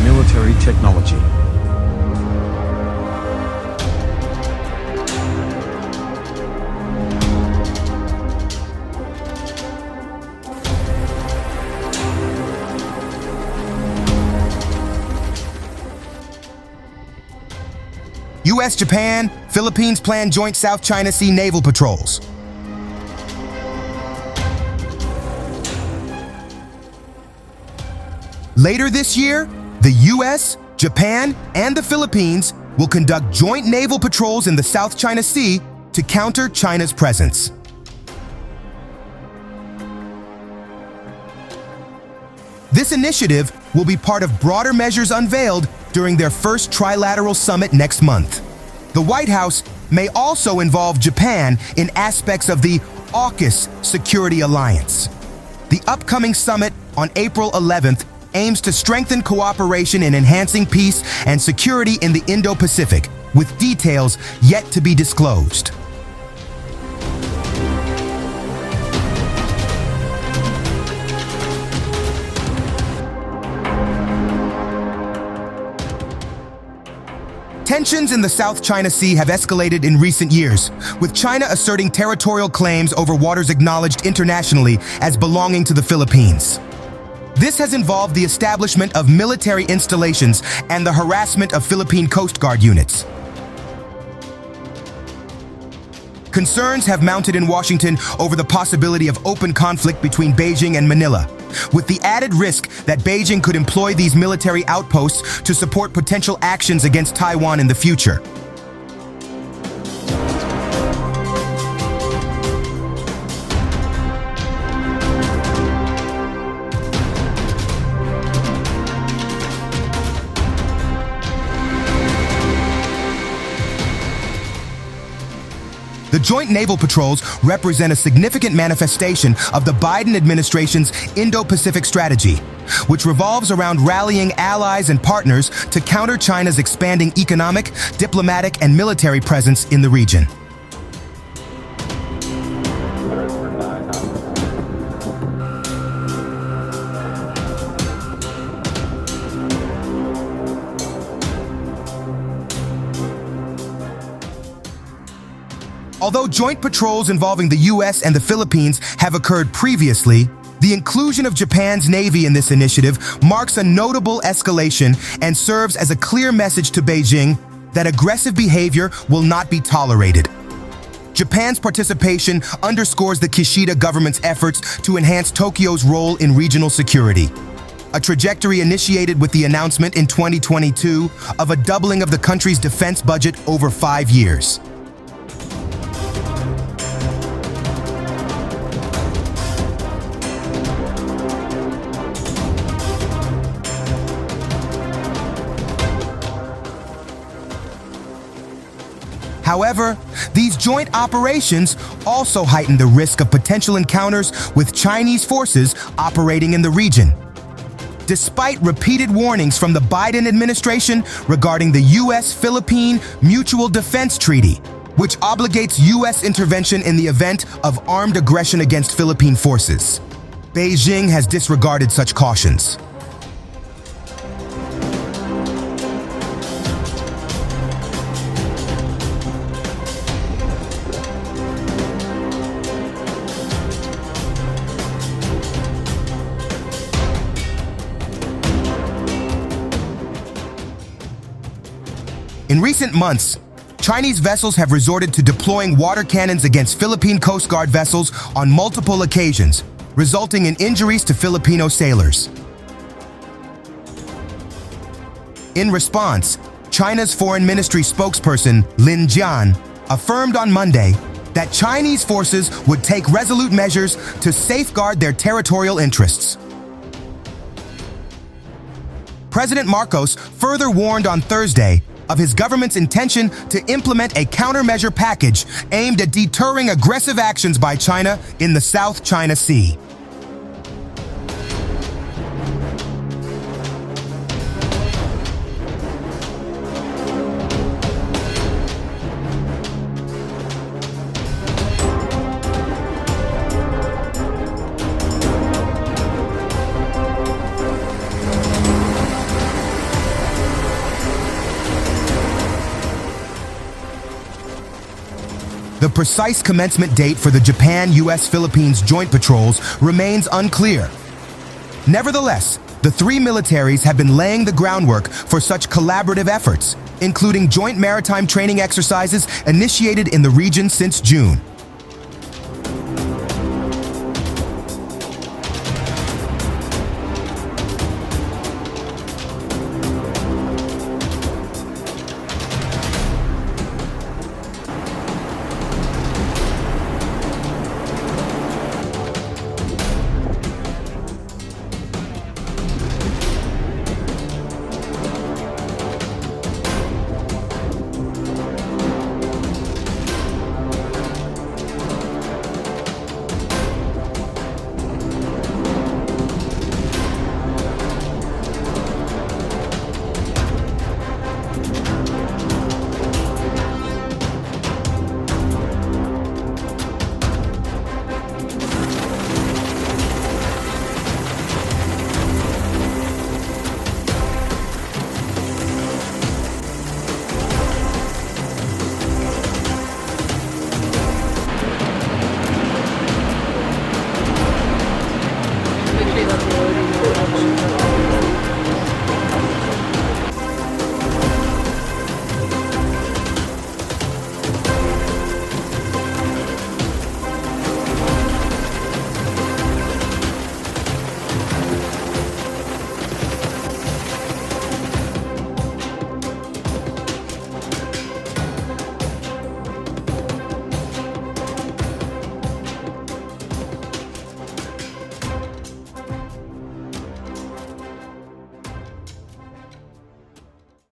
military technology. U.S., Japan, Philippines plan joint South China Sea naval patrols. Later this year, the U.S., Japan, and the Philippines will conduct joint naval patrols in the South China Sea to counter China's presence. This initiative will be part of broader measures unveiled during their first trilateral summit next month. The White House may also involve Japan in aspects of the AUKUS security alliance. The upcoming summit on April 11th aims to strengthen cooperation in enhancing peace and security in the Indo-Pacific, with details yet to be disclosed. Tensions in the South China Sea have escalated in recent years, with China asserting territorial claims over waters acknowledged internationally as belonging to the Philippines. This has involved the establishment of military installations and the harassment of Philippine Coast Guard units. Concerns have mounted in Washington over the possibility of open conflict between Beijing and Manila, with the added risk that Beijing could employ these military outposts to support potential actions against Taiwan in the future. The joint naval patrols represent a significant manifestation of the Biden administration's Indo-Pacific strategy, which revolves around rallying allies and partners to counter China's expanding economic, diplomatic, and military presence in the region. Although joint patrols involving the U.S. and the Philippines have occurred previously, the inclusion of Japan's Navy in this initiative marks a notable escalation and serves as a clear message to Beijing that aggressive behavior will not be tolerated. Japan's participation underscores the Kishida government's efforts to enhance Tokyo's role in regional security, a trajectory initiated with the announcement in 2022 of a doubling of the country's defense budget over 5 years. However, these joint operations also heighten the risk of potential encounters with Chinese forces operating in the region. Despite repeated warnings from the Biden administration regarding the U.S.-Philippine Mutual Defense Treaty, which obligates U.S. intervention in the event of armed aggression against Philippine forces, Beijing has disregarded such cautions. In recent months, Chinese vessels have resorted to deploying water cannons against Philippine Coast Guard vessels on multiple occasions, resulting in injuries to Filipino sailors. In response, China's Foreign Ministry spokesperson Lin Jian affirmed on Monday that Chinese forces would take resolute measures to safeguard their territorial interests. President Marcos further warned on Thursday of his government's intention to implement a countermeasure package aimed at deterring aggressive actions by China in the South China Sea. precise commencement date for the Japan-US-Philippines joint patrols remains unclear. Nevertheless, the three militaries have been laying the groundwork for such collaborative efforts, including joint maritime training exercises initiated in the region since June.